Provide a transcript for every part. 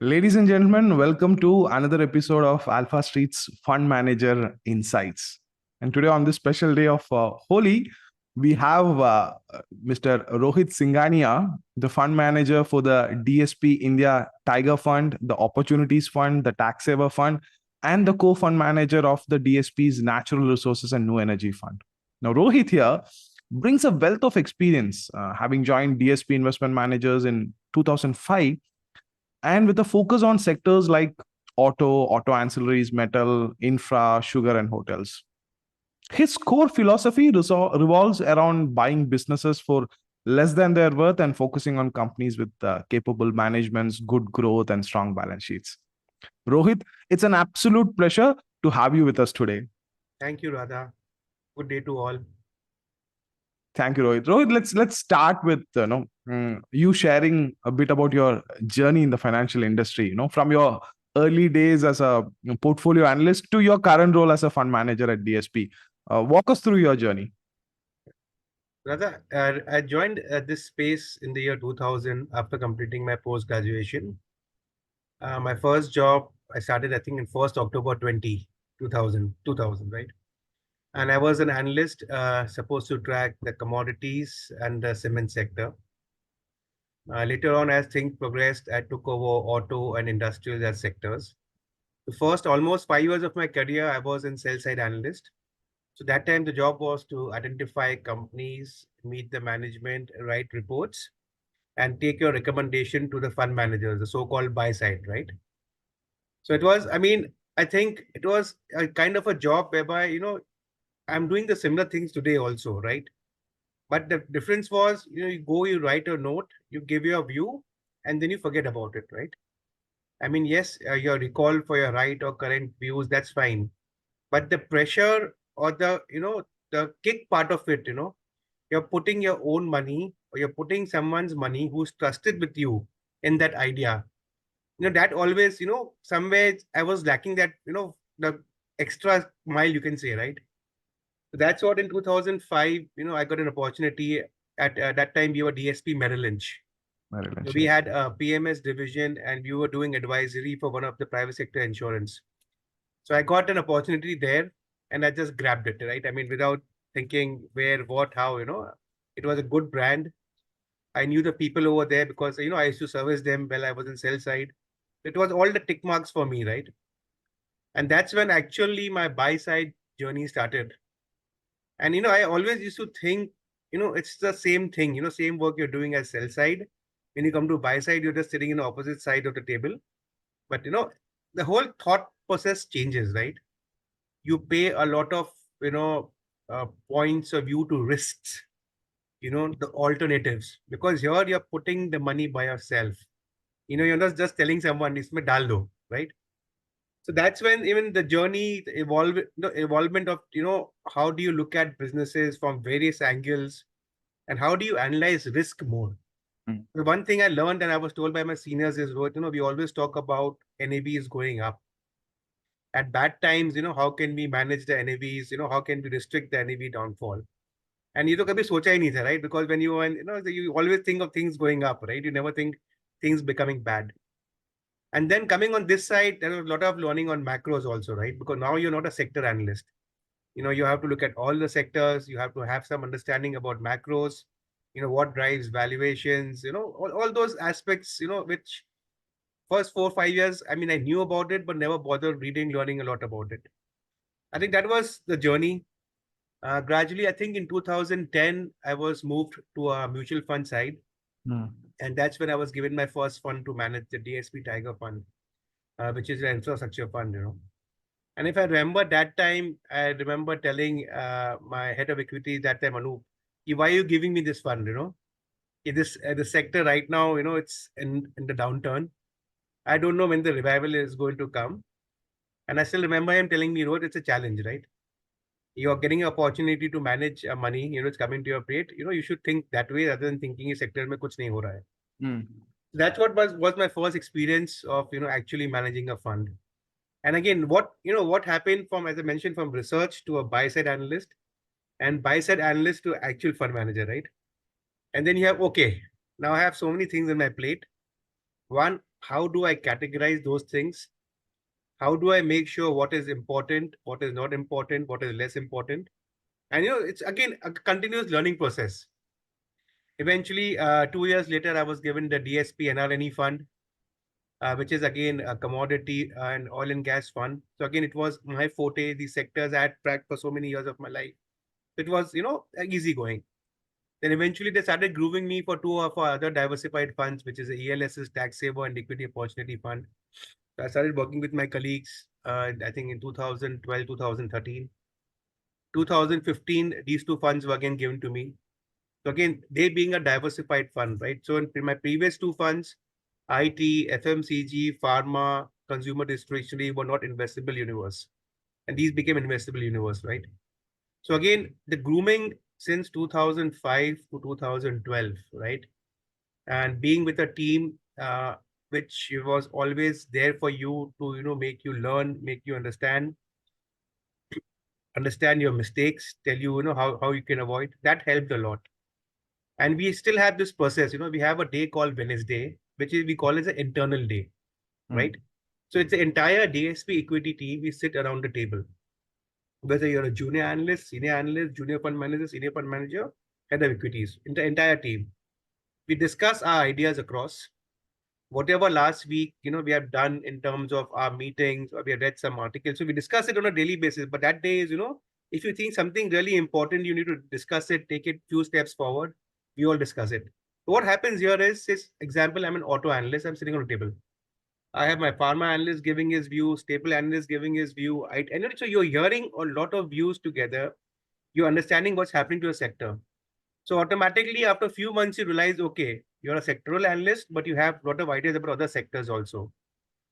Ladies and gentlemen, welcome to another episode of AlphaStreet's Fund Manager Insights. And today, on this special day of Holi, we have Mr. Rohit Singhania, the fund manager for the DSP India Tiger Fund, the Opportunities Fund, the Tax Saver Fund, and the co-fund manager of the DSP's Natural Resources and New Energy Fund. Now, Rohit here brings a wealth of experience, having joined DSP Investment Managers in 2005 and with a focus on sectors like auto ancillaries, metal, infra, sugar, and hotels. His core philosophy revolves around buying businesses for less than their worth and focusing on companies with capable managements, good growth, and strong balance sheets. Rohit, it's an absolute pleasure to have you with us today. Thank you, Radha. Good day to all. Thank you, Rohit. Rohit, let's start with you sharing a bit about your journey in the financial industry. From your early days as a portfolio analyst to your current role as a fund manager at DSP. Walk us through your journey. Radha, I joined this space in the year 2000 after completing my post-graduation. My first job, I started, I think, in 1st October 2000, right? And I was an analyst supposed to track the commodities and the cement sector. Later on, as things progressed, I took over auto and industrial as sectors. The first almost 5 years of my career, I was in sell-side analyst. So that time the job was to identify companies, meet the management, write reports, and take your recommendation to the fund managers, the so-called buy side, right? So it was, I think it was a kind of a job whereby, I'm doing the similar things today also, right? But the difference was, you write a note, you give your view, and then you forget about it, right? Yes, your recall for your right or current views, that's fine. But the pressure or the kick part of it, you're putting your own money or you're putting someone's money who's trusted with you in that idea. That always, somewhere I was lacking that, the extra mile, you can say, right? So that's what in 2005, I got an opportunity at that time we were DSP Merrill Lynch. We had a PMS division and we were doing advisory for one of the private sector insurance. So I got an opportunity there and I just grabbed it, right? Without thinking where, what, how, it was a good brand. I knew the people over there because, I used to service them while I was in sell side. It was all the tick marks for me, right? And that's when actually my buy side journey started. And, I always used to think, it's the same thing, same work you're doing as sell side. When you come to buy side, you're just sitting in the opposite side of the table. But, the whole thought process changes, right? You pay a lot of points of view to risks, the alternatives, because here you're putting the money by yourself. You're not just telling someone isme dal do, right? So that's when even the journey, the evolvement of how do you look at businesses from various angles and how do you analyze risk more. The one thing I learned and I was told by my seniors is, we always talk about NAV is going up. At bad times, how can we manage the NAVs? How can we restrict the NAV downfall? And you kabhi socha hi nahi tha, right? Because when you you always think of things going up, right? You never think things becoming bad. And then coming on this side, there was a lot of learning on macros also, right? Because now you're not a sector analyst. You have to look at all the sectors. You have to have some understanding about macros. What drives valuations. All those aspects. Which first 4 or 5 years, I knew about it, but never bothered learning a lot about it. I think that was the journey. Gradually, I think in 2010, I was moved to a mutual fund side. And that's when I was given my first fund to manage the DSP Tiger Fund, which is an infrastructure fund, And if I remember that time, I remember telling my head of equity that time, Anup, why are you giving me this fund, In the sector right now, it's in the downturn. I don't know when the revival is going to come. And I still remember him telling me, Rohit, it's a challenge, right? You're getting an opportunity to manage money, it's coming to your plate. You should think that way rather than thinking sector mein kuch nahi ho raha hai. That's what was my first experience of, actually managing a fund. And again, what happened from, as I mentioned, from research to a buy side analyst and buy side analyst to actual fund manager, right? And then you have, okay, now I have so many things on my plate. One, how do I categorize those things? How do I make sure what is important, what is not important, what is less important? And it's again a continuous learning process. Eventually, 2 years later, I was given the DSP NRNE fund, which is again a commodity and oil and gas fund. So again, it was my forte. These sectors I had tracked for so many years of my life. It was, easy going. Then eventually they started grooming me for two of our other diversified funds, which is the ELS's Tax Saver and Equity Opportunity Fund. So I started working with my colleagues, I think in 2012, 2013. 2015, these two funds were again given to me. So again, they being a diversified fund, right? So in my previous two funds, IT, FMCG, pharma, consumer discretionary were not investable universe. And these became investable universe, right? So again, the grooming since 2005 to 2012, right? And being with a team which was always there for you to, make you learn, make you understand your mistakes, tell you, how you can avoid. That helped a lot. And we still have this process, we have a day called Wednesday, which is we call it an internal day, right? So it's the entire DSP equity team. We sit around the table, whether you're a junior analyst, junior fund manager, senior fund manager, head of equities, in the entire team. We discuss our ideas across whatever last week, we have done in terms of our meetings, or we have read some articles. So we discuss it on a daily basis. But that day is, if you think something really important, you need to discuss it, take it few steps forward. We all discuss it. So what happens here is, example, I'm an auto analyst. I'm sitting on a table. I have my pharma analyst giving his view, staple analyst giving his view. And so you're hearing a lot of views together. You're understanding what's happening to a sector. So automatically, after a few months, you realize, okay, you're a sectoral analyst, but you have a lot of ideas about other sectors also.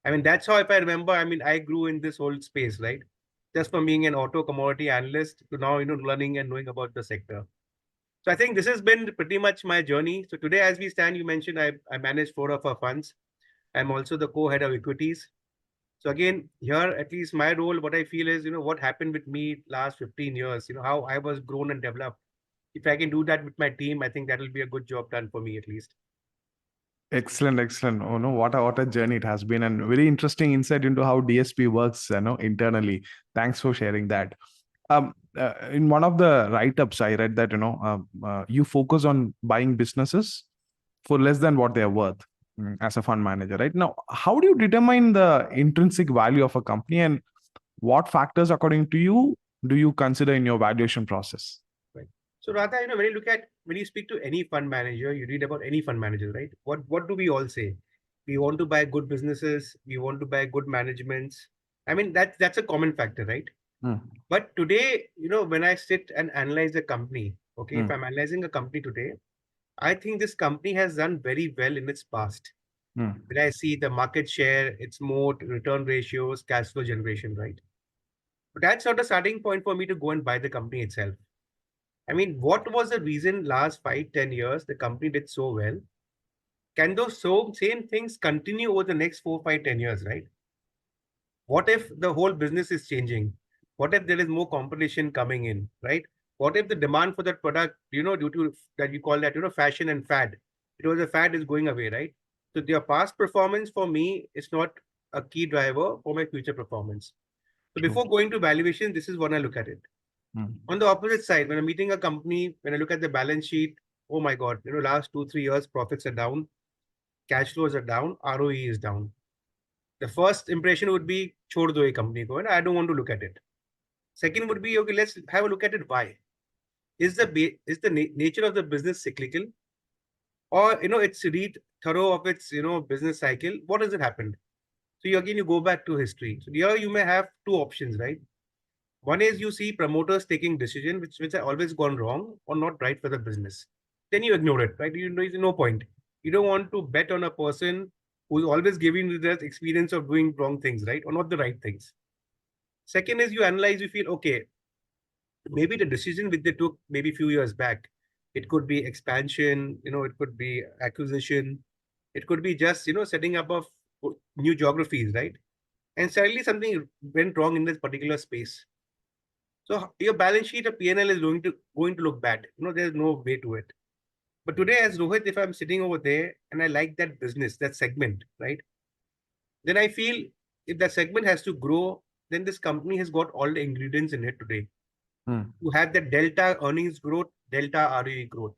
I mean, that's how, if I remember, I grew in this whole space, right? Just from being an auto commodity analyst to now, learning and knowing about the sector. So I think this has been pretty much my journey. So today, as we stand, you mentioned I manage 4 of our funds. I'm also the co-head of equities. So again, here, at least my role, what I feel is, what happened with me last 15 years, how I was grown and developed. If I can do that with my team, I think that will be a good job done for me at least. Excellent, excellent. Oh no, what a journey it has been, and very interesting insight into how DSP works, internally. Thanks for sharing that. In one of the write-ups, I read that you focus on buying businesses for less than what they are worth, as a fund manager, right? Now, how do you determine the intrinsic value of a company, and what factors, according to you, do you consider in your valuation process? Right. So Radha, when you speak to any fund manager, you read about any fund manager, right? What do we all say? We want to buy good businesses. We want to buy good managements. I mean, that's a common factor, right? But today, when I sit and analyze a company, okay, if I'm analyzing a company today, I think this company has done very well in its past. When I see the market share, its moat, return ratios, cash flow generation, right? But that's not a starting point for me to go and buy the company itself. I mean, what was the reason last 5, 10 years the company did so well? Can those same things continue over the next 4, 5, 10 years, right? What if the whole business is changing? What if there is more competition coming in, right? What if the demand for that product, due to that you call that, fashion and fad, it was a fad is going away, right? So their past performance for me is not a key driver for my future performance. So before going to valuation, this is when I look at it. On the opposite side, when I'm meeting a company, when I look at the balance sheet, oh my God, last 2, 3 years, profits are down, cash flows are down, ROE is down. The first impression would be, chhod do ye company ko, and I don't want to look at it. Second would be, okay, let's have a look at it. Why? Is the nature of the business cyclical? Or, it's read thorough of its, business cycle. What has it happened? So you go back to history. So here you may have two options, right? One is you see promoters taking decision which are always gone wrong or not right for the business. Then you ignore it, right? You know, there's no point. You don't want to bet on a person who's always giving you that experience of doing wrong things, right? Or not the right things. Second is you analyze, you feel, okay, maybe the decision which they took maybe a few years back, it could be expansion, it could be acquisition, it could be just, setting up of new geographies, right? And suddenly something went wrong in this particular space. So your balance sheet or P&L is going to look bad. There's no way to it. But today, as Rohit, if I'm sitting over there and I like that business, that segment, right? then I feel if the segment has to grow, then this company has got all the ingredients in it today to have that delta earnings growth, delta ROE growth.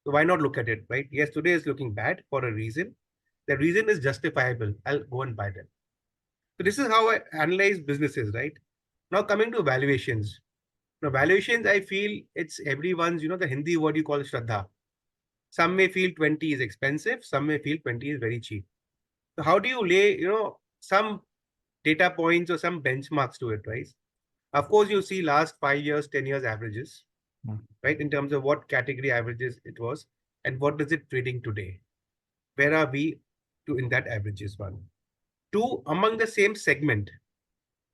So why not look at it, right? Yes, today is looking bad for a reason. The reason is justifiable. I'll go and buy them. So this is how I analyze businesses, right? Now coming to valuations. Now valuations, I feel it's everyone's, the Hindi word you call Shraddha. Some may feel 20 is expensive, some may feel 20 is very cheap. So how do you lay, some data points or some benchmarks to it, right? Of course, you see last 5 years, 10 years averages, right? In terms of what category averages it was and what is it trading today? Where are we to in that averages one? Two, among the same segment,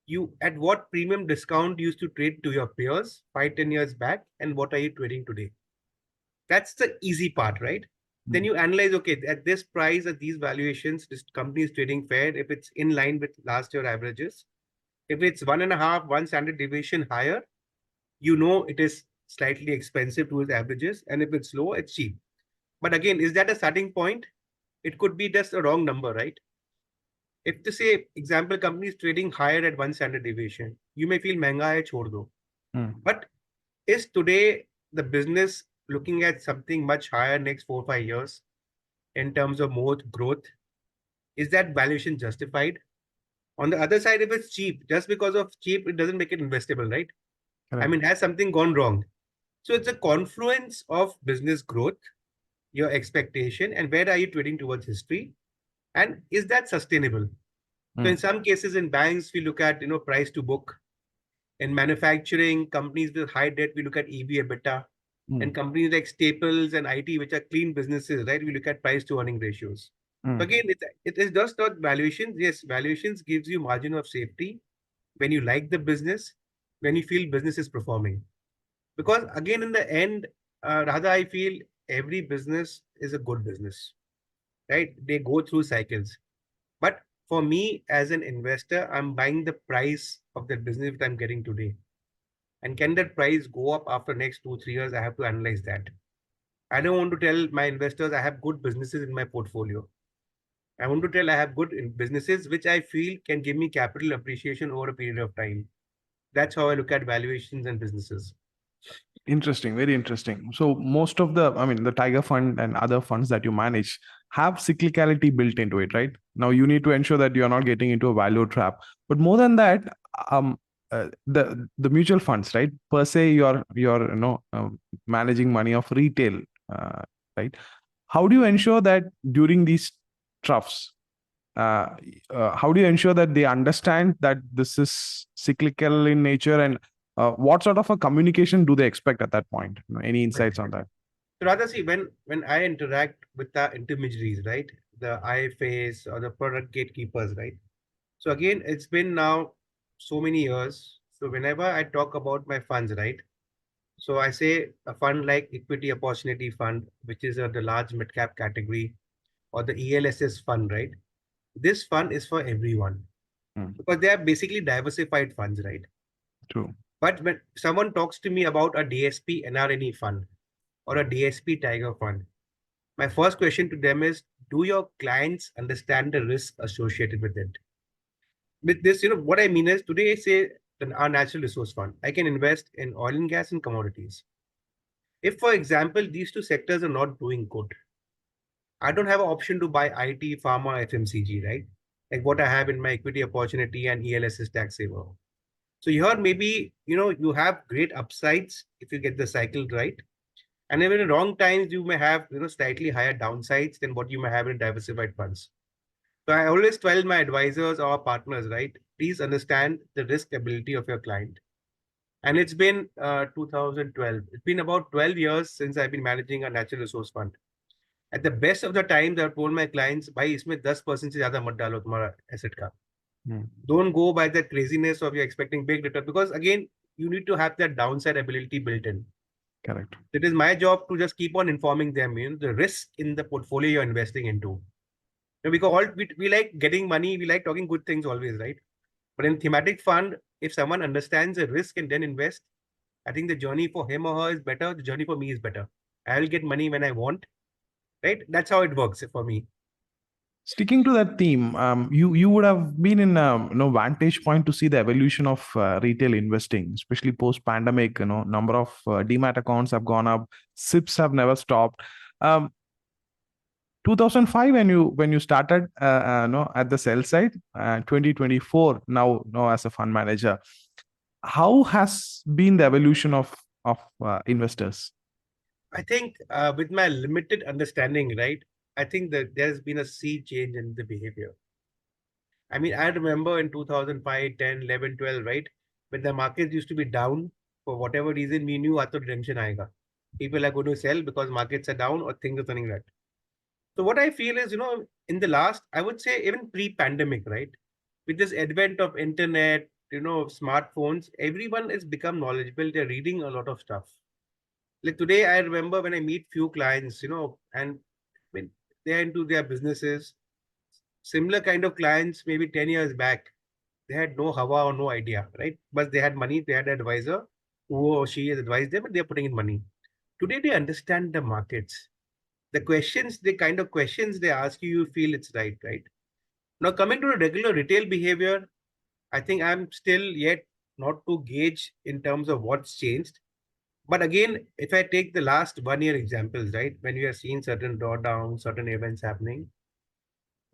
you at what premium discount you used to trade to your peers 5, 10 years back, and what are you trading today? That's the easy part, right? Then you analyze, okay, at this price, at these valuations, this company is trading fair if it's in line with last year averages. If it's 1.5, one standard deviation higher, it is slightly expensive to its averages. And if it's low, it's cheap. But again, is that a starting point? It could be just a wrong number, right? If to say, example, company is trading higher at one standard deviation, you may feel महंगा है छोड़ दो. But is today the business looking at something much higher next 4, 5 years in terms of more growth? Is that valuation justified? On the other side, if it's cheap, just because of cheap, it doesn't make it investable, right? I mean, has something gone wrong? So it's a confluence of business growth, your expectation, and where are you trading towards history? And is that sustainable? So in some cases, in banks, we look at price to book. In manufacturing companies with high debt, we look at EV EBITDA. And companies like Staples and IT, which are clean businesses, right? We look at price to earning ratios. So again, it is just not valuations. Yes, valuations gives you margin of safety when you like the business, when you feel business is performing. Because again, in the end, rather I feel every business is a good business, right? They go through cycles. But for me as an investor, I'm buying the price of the business that I'm getting today. And can that price go up after next 2, 3 years? I have to analyze that. I don't want to tell my investors I have good businesses in my portfolio. I want to tell I have good businesses which I feel can give me capital appreciation over a period of time. That's how I look at valuations and businesses. Interesting, very interesting. So most of the Tiger Fund and other funds that you manage have cyclicality built into it, right? Now you need to ensure that you're not getting into a value trap. But more than that, the mutual funds, right? Per se, you're managing money of retail, right? How do you ensure that during these troughs, how do you ensure that they understand that this is cyclical in nature, and what sort of a communication do they expect at that point? Any insights on that? So rather see when I interact with the intermediaries, right? The IFAs or the product gatekeepers, right? So again, it's been now so many years. So whenever I talk about my funds, right? So I say a fund like Equity Opportunity Fund, which is the large mid cap category, or the ELSS fund, right? This fund is for everyone because they are basically diversified funds, right? True. But when someone talks to me about a DSP NRNE fund or a DSP Tiger fund, my first question to them is, do your clients understand the risk associated with it? With this, what I mean is today, say our natural resource fund, I can invest in oil and gas and commodities. If, for example, these two sectors are not doing good, I don't have an option to buy IT, pharma, FMCG, right? Like what I have in my equity opportunity and ELSS tax saver. So here maybe, you have great upsides if you get the cycle right. And even in wrong times, you may have, slightly higher downsides than what you may have in diversified funds. So I always tell my advisors or partners, right? Please understand the risk ability of your client. And it's been 2012. It's been about 12 years since I've been managing a natural resource fund. At the best of the times, I've told my clients, भाई इसमें 10% से ज़्यादा मत डालो तुम्हारा asset का. Don't go by that craziness of you're expecting big return, because again, you need to have that downside ability built in. Correct. It is my job to just keep on informing them, the risk in the portfolio you're investing into. Because we like getting money, we like talking good things always, right? But in thematic fund, if someone understands the risk and then invest, I think the journey for him or her is better. The journey for me is better. I will get money when I want, right? That's how it works for me. Sticking to that theme, you would have been in a vantage point to see the evolution of retail investing, especially post pandemic. Number of demat accounts have gone up, SIPs have never stopped. Um, 2005 when you started at the sell side, 2024 now as a fund manager, how has been the evolution of investors? I think with my limited understanding, right, I think that there's been a sea change in the behavior. I mean, I remember in 2005, 10, 11, 12, right, when the markets used to be down for whatever reason, we knew that redemption aayega. People are going to sell because markets are down or things are turning right. So what I feel is, in the last, I would say even pre-pandemic, right, with this advent of internet, smartphones, everyone has become knowledgeable. They're reading a lot of stuff. Like today, I remember when I meet few clients, and when they're into their businesses, similar kind of clients maybe 10 years back, they had no hawa or no idea, right? But they had money, they had an advisor who or she has advised them and they're putting in money. Today, they understand the markets. The kind of questions they ask you, you feel it's right, right? Now, coming to the regular retail behavior, I think I'm still yet not to gauge in terms of what's changed. But again, if I take the last 1 year examples, right, when we are seeing certain drawdowns, certain events happening,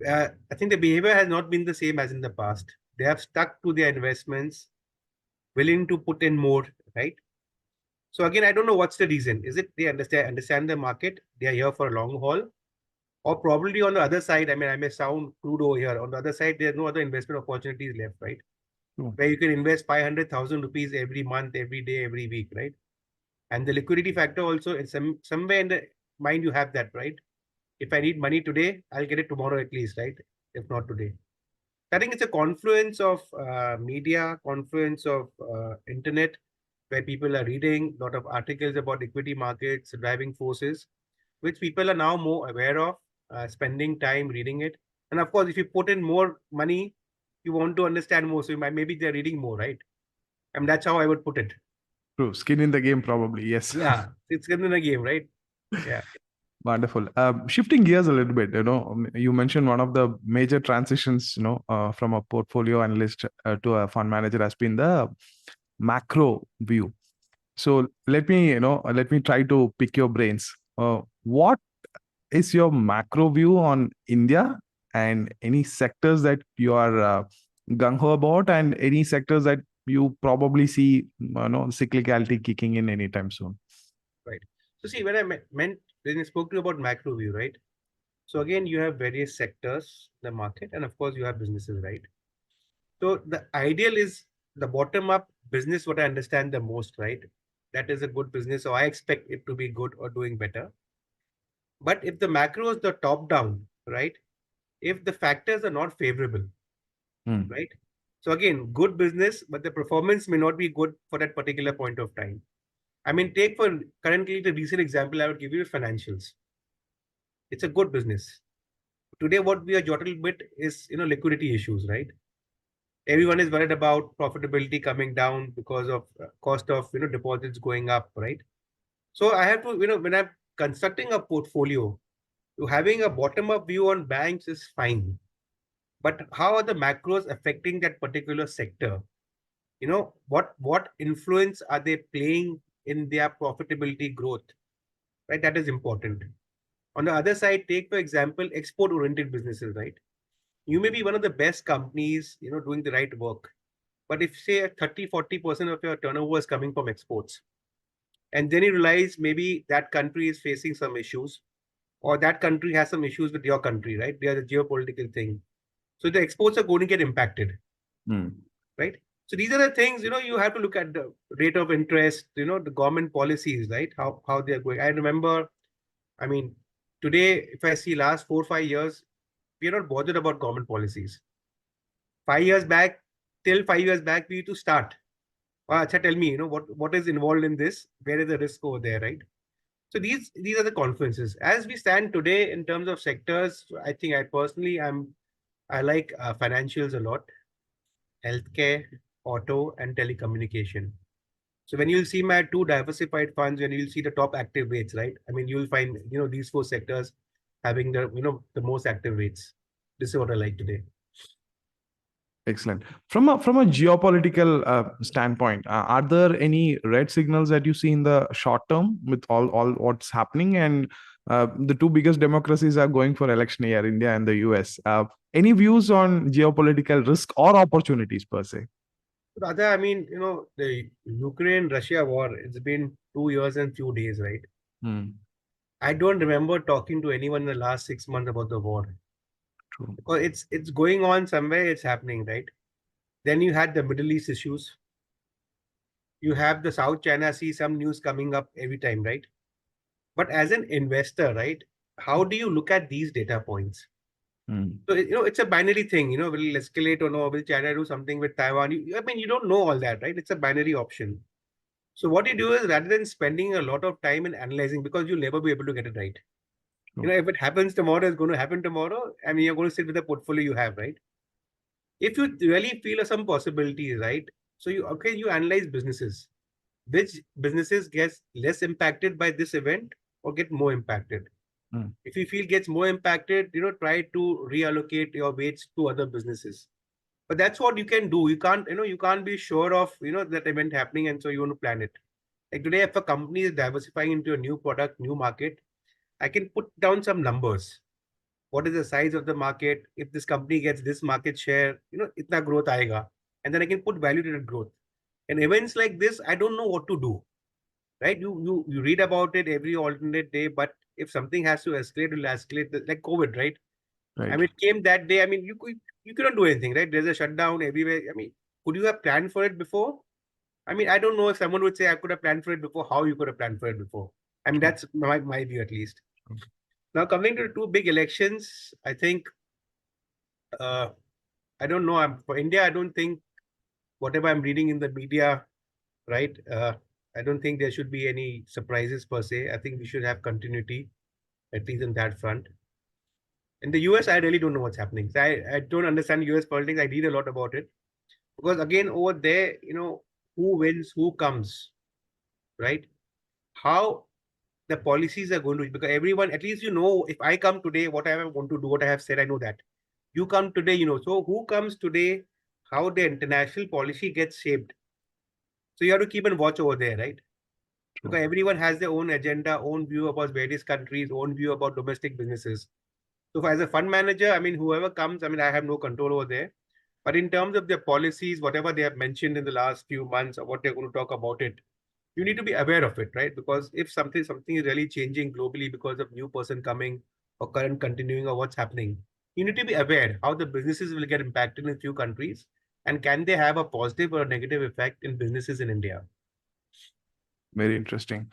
I think the behavior has not been the same as in the past. They have stuck to their investments, willing to put in more, right? So again, I don't know what's the reason. Is it they understand the market, they are here for a long haul, or probably on the other side, I mean, I may sound crude over here. On the other side, there's no other investment opportunities left, right? True. Where you can invest 500,000 rupees every month, every day, every week, right? And the liquidity factor also, in somewhere in the mind, you have that, right? If I need money today, I'll get it tomorrow at least, right? If not today. I think it's a confluence of media, confluence of internet, where people are reading a lot of articles about equity markets, driving forces, which people are now more aware of, spending time reading it. And of course, if you put in more money, you want to understand more. So maybe they're reading more, right? And that's how I would put it. True. Skin in the game, probably. Yes. Yeah, it's in a game, right? Yeah. Wonderful. Shifting gears a little bit, you mentioned one of the major transitions, from a portfolio analyst to a fund manager has been the macro view. So let me try to pick your brains. What is your macro view on India, and any sectors that you are gung ho about, and any sectors that you probably see, cyclicality kicking in anytime soon? Right. So see, when I meant when I spoke to you about macro view, right? So again, you have various sectors, the market, and of course you have businesses, right? So the ideal is the bottom up business, what I understand the most, right? That is a good business. So I expect it to be good or doing better. But if the macro is the top down, right? If the factors are not favorable, Hmm. right? So again, good business, but the performance may not be good for that particular point of time. I mean, take for currently the recent example I would give you is financials. It's a good business. Today, what we are jotted with is liquidity issues, right? Everyone is worried about profitability coming down because of cost of deposits going up, right? So I have to when I'm constructing a portfolio, to having a bottom up view on banks is fine, but how are the macros affecting that particular sector? What influence are they playing in their profitability growth, right? That is important. On the other side, take for example export oriented businesses, right? You may be one of the best companies doing the right work, but if say 30-40% of your turnover is coming from exports, and then you realize maybe that country is facing some issues, or that country has some issues with your country, right? They are the geopolitical thing. So the exports are going to get impacted, Hmm. right? So these are the things, you have to look at the rate of interest, the government policies, right? How they are going. I remember, I mean, today, if I see last 4 or 5 years, we are not bothered about government policies. 5 years back, till 5 years back, we used to start. Acha, tell me, what is involved in this? Where is the risk over there, right? So these are the confluences. As we stand today in terms of sectors, I think I personally I like financials a lot, healthcare, auto, and telecommunication. So when you'll see my two diversified funds, when you'll see the top active rates, right? I mean, you'll find these four sectors having the most active rates. This is what I like today. Excellent. From a geopolitical standpoint, are there any red signals that you see in the short term with all what's happening? And the two biggest democracies are going for election year, India and the US. Any views on geopolitical risk or opportunities per se? Rather, I mean, the Ukraine-Russia war, it's been 2 years and few days, right? Hmm, I don't remember talking to anyone in the last 6 months about the war. true. Because it's going on somewhere, it's happening, right? Then you had the Middle East issues. You have the South China Sea, some news coming up every time, right? But as an investor, right, how do you look at these data points? Hmm, So, it's a binary thing, will it escalate or no? Will China do something with Taiwan? I mean, you don't know all that, right? It's a binary option. So what you do is rather than spending a lot of time in analyzing, because you'll never be able to get it right. true. If it happens tomorrow, it's going to happen tomorrow. I mean, you're going to sit with the portfolio you have, right? If you really feel some possibilities, right? So you analyze businesses. Which businesses gets less impacted by this event or get more impacted? Hmm, If you feel gets more impacted, try to reallocate your weights to other businesses. But that's what you can do. You can't be sure of, that event happening, and so you want to plan it. Like today, if a company is diversifying into a new product, new market, I can put down some numbers. What is the size of the market? If this company gets this market share, itna growth aayega. And then I can put value to that growth. And events like this, I don't know what to do, right? You read about it every alternate day, but if something has to escalate, it will escalate. Like COVID, right? I right. mean, it came that day. I mean, you couldn't do anything, right? There's a shutdown everywhere. I mean, could you have planned for it before? I mean, I don't know if someone would say I could have planned for it before. How you could have planned for it before? I mean, True. that's my view at least. Now coming to the two big elections, I think uh, I don't know. For India, I don't think whatever I'm reading in the media, right? I don't think there should be any surprises per se. I think we should have continuity, at least in that front. In the US, I really don't know what's happening. So I don't understand US politics. I read a lot about it. Because again, over there, who wins, who comes, right? How the policies are going to be, because everyone, at least if I come today, what I want to do, what I have said, I know that. You come today, so who comes today, how the international policy gets shaped. So you have to keep and watch over there, right? True. Because everyone has their own agenda, own view about various countries, own view about domestic businesses. So as a fund manager, I mean, whoever comes, I mean, I have no control over there. But in terms of their policies, whatever they have mentioned in the last few months or what they're going to talk about it, you need to be aware of it, right? Because if something is really changing globally because of new person coming or current continuing or what's happening, you need to be aware how the businesses will get impacted in a few countries, and can they have a positive or a negative effect in businesses in India? Very interesting.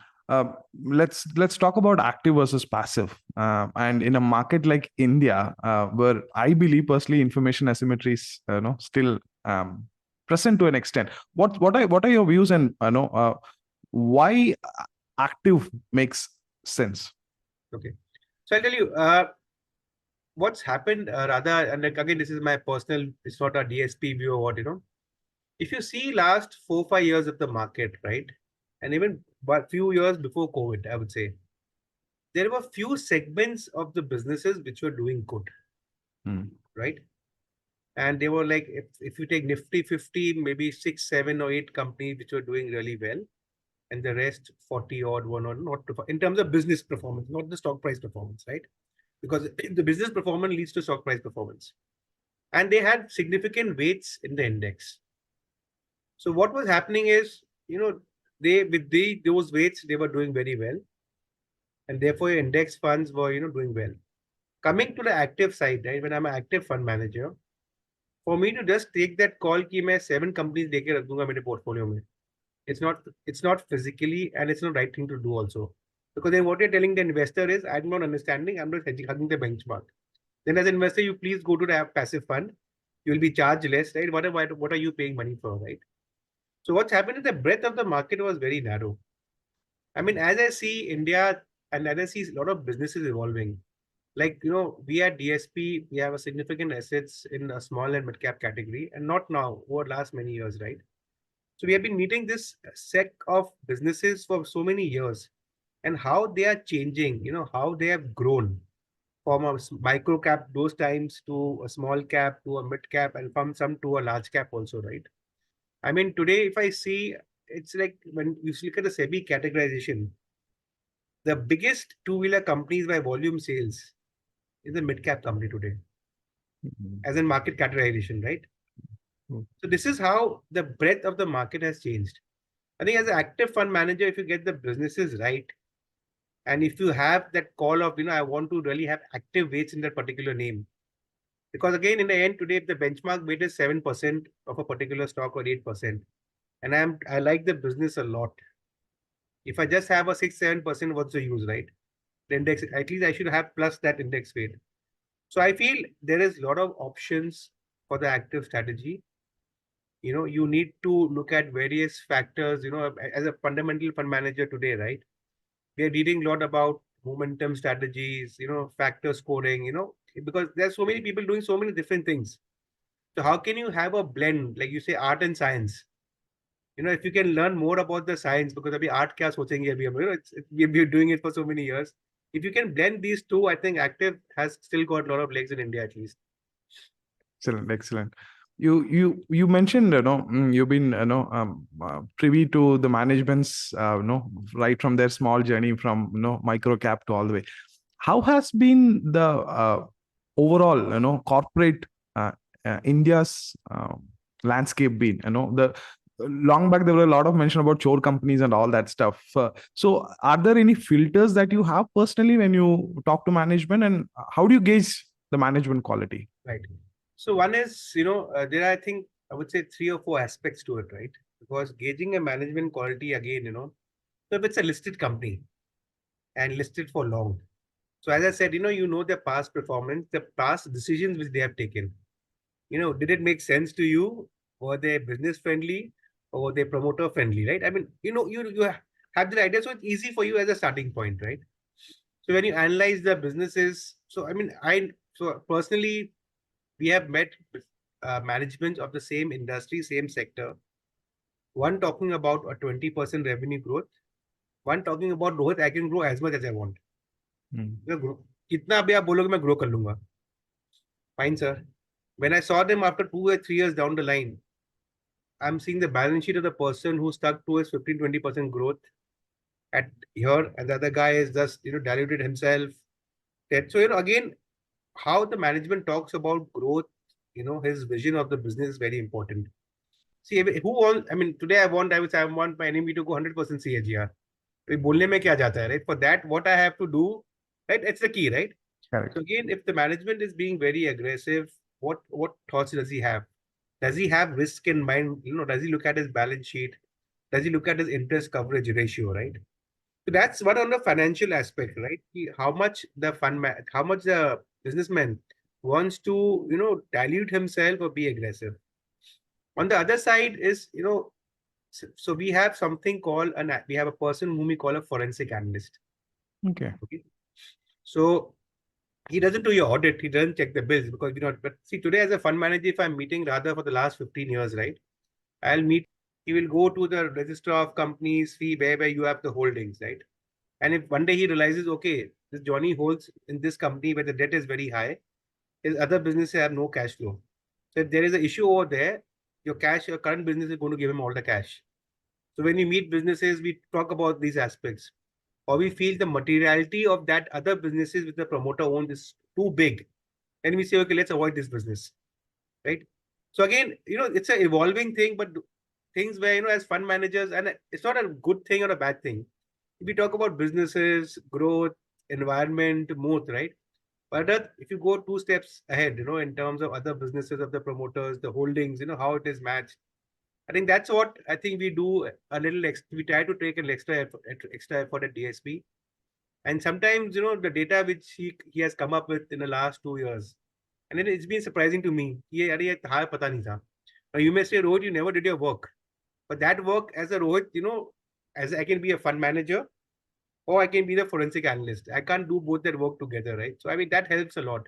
Let's talk about active versus passive. And in a market like India, where I believe personally information asymmetry is still present to an extent. What are your views, and why active makes sense? Okay. So I'll tell you what's happened rather, and like, again, this is my personal, it's not a DSP view or what. If you see last 4 5 years of the market, right? And even but few years before COVID, I would say there were few segments of the businesses which were doing good, Hmm, right? And they were like, if you take Nifty 50, maybe 6 7 or 8 companies which were doing really well, and the rest 40 odd one or not in terms of business performance, not the stock price performance, right? Because the business performance leads to stock price performance. And they had significant weights in the index. So what was happening is, they with those weights, they were doing very well, and therefore index funds were, doing well. Coming to the active side, right? When I'm an active fund manager, for me to just take that call कि मैं 7 companies लेके रख दूंगा मेरे portfolio में, it's not physically, and it's not right thing to do also. Because then what you're telling the investor is, I'm not understanding, I'm not hugging the benchmark. Then as an investor, you please go to the passive fund. You will be charged less, right? What are you paying money for, right? So what's happened is the breadth of the market was very narrow. I mean, as I see India and as I see a lot of businesses evolving, like, we at DSP, we have a significant assets in a small and mid cap category, and not now, over last many years, right? So we have been meeting this set of businesses for so many years, and how they are changing, how they have grown from a micro cap those times to a small cap to a mid cap and from some to a large cap also, right? I mean, today, if I see, it's like when you look at the SEBI categorization, the biggest two-wheeler companies by volume sales is a mid-cap company today, as in market categorization, right? Mm. So this is how the breadth of the market has changed. I think as an active fund manager, if you get the businesses right, and if you have that call of, I want to really have active weights in that particular name. Because again, in the end, today, if the benchmark weight is 7% of a particular stock or 8%, and I like the business a lot. If I just have a 6-7%, what's the use, right? The index, at least I should have plus that index weight. So I feel there is a lot of options for the active strategy. You need to look at various factors, as a fundamental fund manager today, right? We are reading a lot about momentum strategies, factor scoring, because there's so many people doing so many different things. So how can you have a blend, like you say, art and science? If you can learn more about the science, because abhi art kya sochenge abhi hum, we've been doing it for so many years. If you can blend these two, I think active has still got a lot of legs in India at least. Excellent, excellent. You mentioned, you've been, privy to the management's, right from their small journey from, micro cap to all the way. How has been the overall, corporate India's landscape been? The long back there were a lot of mention about chore companies and all that stuff. So, are there any filters that you have personally when you talk to management, and how do you gauge the management quality? Right. So one is, there are, I think, I would say 3 or 4 aspects to it, right? Because gauging a management quality again, so if it's a listed company and listed for long. So as I said, you know their past performance, the past decisions which they have taken. Did it make sense to you? Were they business friendly or were they promoter friendly, right? I mean, you have the idea, so it's easy for you as a starting point, right? So when you analyze the businesses, so I mean, so personally, we have met management of the same industry, same sector. One talking about a 20% revenue growth. One talking about Rohit, I can grow as much as I want. कितना भी आप बोलोगे मैं grow कर लूंगा. Fine, sir. When I saw them after 2 or 3 years down the line, I'm seeing the balance sheet of the person who stuck to his 15-20% growth at here, and the other guy is just diluted himself. So again, how the management talks about growth, his vision of the business is very important. See, who wants? I mean, today I would say I want my enemy to go 100% CAGR. बोलने में क्या जाता है, right? For that, what I have to do, right? It's the key, right? Correct. So again, if the management is being very aggressive, what thoughts does he have? Does he have risk in mind? Does he look at his balance sheet? Does he look at his interest coverage ratio, right? So that's one on the financial aspect, right? How much how much the businessman wants to, dilute himself or be aggressive. On the other side is, so we have something called we have a person whom we call a forensic analyst. Okay. Okay. So he doesn't do your audit, he doesn't check the bills because but see, today as a fund manager, if I'm meeting Radha for the last 15 years, right? I'll meet, he will go to the register of companies, see where you have the holdings, right? And if one day he realizes, okay, this Johnny holds in this company where the debt is very high, his other businesses have no cash flow. So if there is an issue over there, your current business is going to give him all the cash. So when we meet businesses, we talk about these aspects. Or we feel the materiality of that other businesses with the promoter owned is too big. And we say, okay, let's avoid this business. Right? So again, it's an evolving thing, but things where, as fund managers, and it's not a good thing or a bad thing. We talk about businesses, growth, environment, moat, right? But if you go 2 steps ahead, in terms of other businesses of the promoters, the holdings, how it is matched. I think that's what I think we do a little we try to take an extra effort at DSP. And sometimes, the data which he has come up with in the last 2 years, and then it's been surprising to me. Now you may say, Rohit, you never did your work. But that work as a Rohit, as I can be a fund manager or I can be the forensic analyst. I can't do both that work together, right? So I mean, that helps a lot.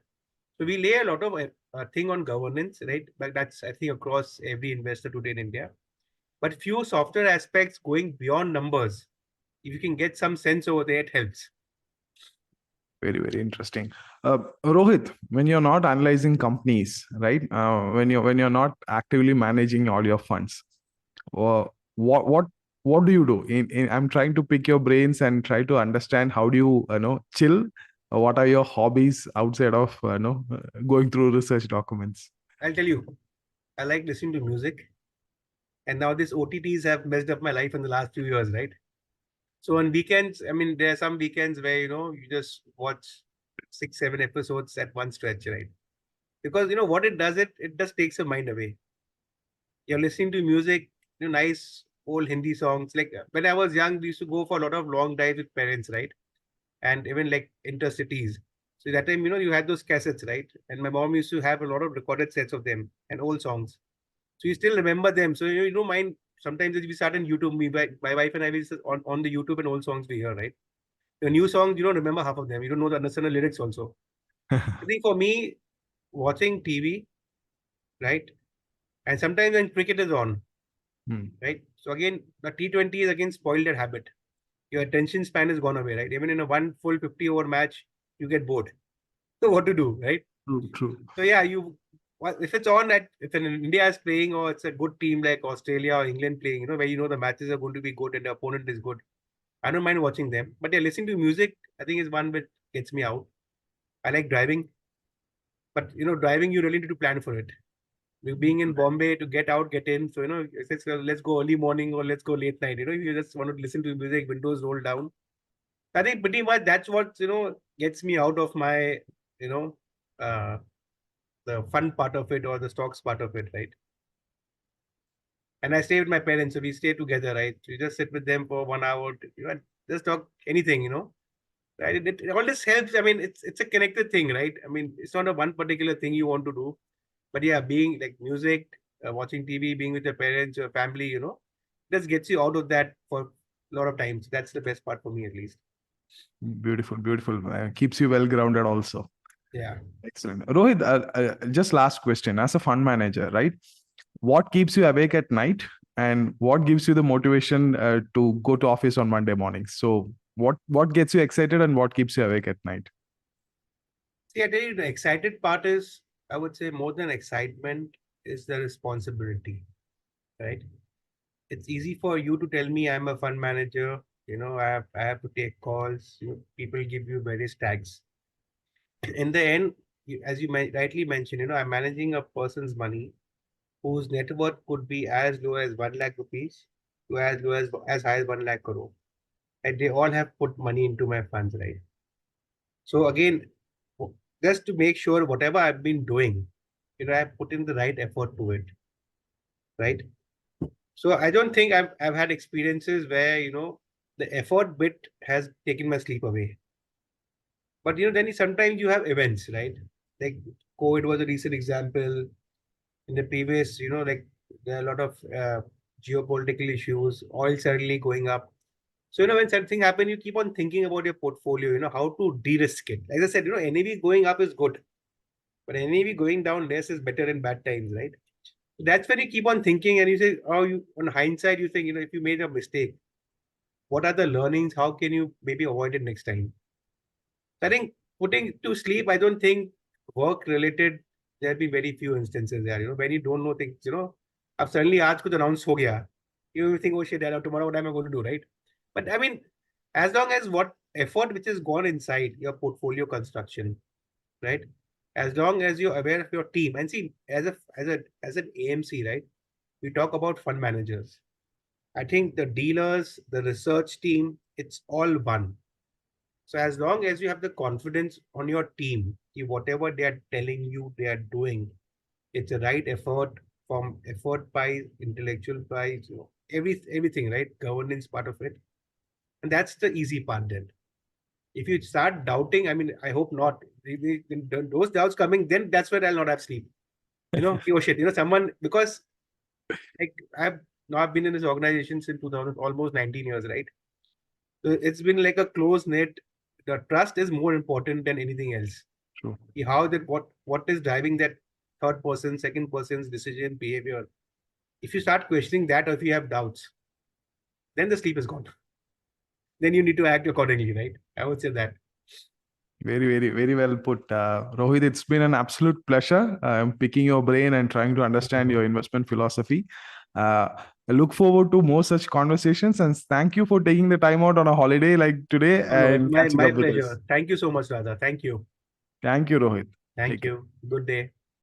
So we lay a lot of thing on governance, right? But that's, I think, across every investor today in India. But few software aspects going beyond numbers, if you can get some sense over there, it helps. Very, very interesting. Rohit, when you're not analyzing companies, right? When you're not actively managing all your funds, uh, what what what do you do? I'm trying to pick your brains and try to understand how do you chill. What are your hobbies outside of going through research documents? I'll tell you, I like listening to music. And now these OTTs have messed up my life in the last few years, right? So on weekends, I mean, there are some weekends where, you just watch 6, 7 episodes at one stretch, right? Because, what it does, it just takes your mind away. You're listening to music, nice old Hindi songs. Like when I was young, we used to go for a lot of long drives with parents, right? And even like intercities. So that time, you had those cassettes, right? And my mom used to have a lot of recorded sets of them and old songs. So you still remember them. So you don't mind. Sometimes if we start on YouTube, my wife and I will just on the YouTube and old songs we hear, right? The new songs, you don't remember half of them. You don't know the understand the lyrics also. I think for me, watching TV, right? And sometimes when cricket is on, Hmm. right? So again, the T20 is again spoiled that habit. Your attention span is gone away, right? Even in a one full 50-over match, you get bored. So what to do, right? True, true. So yeah, if it's on at if an India is playing or it's a good team like Australia or England playing, where the matches are going to be good and the opponent is good, I don't mind watching them. But yeah, listening to music, I think is one that gets me out. I like driving, but driving you really need to plan for it. Being in Bombay to get out, get in. So if it's let's go early morning or let's go late night. You just want to listen to music, windows roll down. I think pretty much that's what gets me out of my you know uh, the fun part of it or the stocks part of it, right? And I stay with my parents, so we stay together, right? So you just sit with them for 1 hour, just talk anything, right? It all this helps. I mean, it's a connected thing, right? I mean, it's not a one particular thing you want to do, but yeah, being like music, watching TV, being with your parents, your family, just gets you out of that for a lot of times. That's the best part for me, at least. Beautiful, beautiful. Keeps you well grounded also. Yeah. Excellent. Rohit, just last question. As a fund manager, right? What keeps you awake at night and what gives you the motivation to go to office on Monday mornings? So what gets you excited and what keeps you awake at night? See, I tell you, the excited part is, I would say, more than excitement is the responsibility, right? It's easy for you to tell me I'm a fund manager. I have to take calls. People give you various tags. In the end, as you rightly mentioned, I'm managing a person's money whose net worth could be as low as 1 lakh rupees to as low as high as 1 lakh crore. And they all have put money into my funds, right? So again, just to make sure whatever I've been doing, I put in the right effort to it, right? So I don't think I've had experiences where the effort bit has taken my sleep away. But then sometimes you have events, right? Like COVID was a recent example. In the previous, like there are a lot of geopolitical issues, oil suddenly going up. So when something happens, you keep on thinking about your portfolio. How to de-risk it. As I said, NAV going up is good, but NAV going down less is better in bad times, right? That's when you keep on thinking and you say, oh, you on hindsight, you think, if you made a mistake, what are the learnings? How can you maybe avoid it next time? I think putting to sleep, I don't think work related, there'll be very few instances there, when you don't know things, अब suddenly आज कुछ announce हो गया, you think, oh shit, tomorrow what am I going to do, right? But I mean, as long as what effort which has gone inside your portfolio construction, right? As long as you're aware of your team and see, as an AMC, right? We talk about fund managers. I think the dealers, the research team, it's all one. So as long as you have the confidence on your team, whatever they are telling you they are doing, it's a right effort from effort by intellectual by everything, right? Governance part of it. And that's the easy part then. If you start doubting, I mean, I hope not. Those doubts coming, then that's where I'll not have sleep. Oh shit, someone, because like I've been in this organization since 2000, almost 19 years, right? So it's been like a close knit. The trust is more important than anything else. True. How that what is driving that third person, second person's decision, behavior. If you start questioning that, or if you have doubts, then the sleep is gone. Then you need to act accordingly, right? I would say that. Very well put. Rohit, it's been an absolute pleasure picking your brain and trying to understand your investment philosophy. I look forward to more such conversations, and thank you for taking the time out on a holiday like today No, no, and my catching my up with us. pleasure. Thank you so much, Radha. Thank you. Thank you, Rohit. Thank Take care. you. Good day.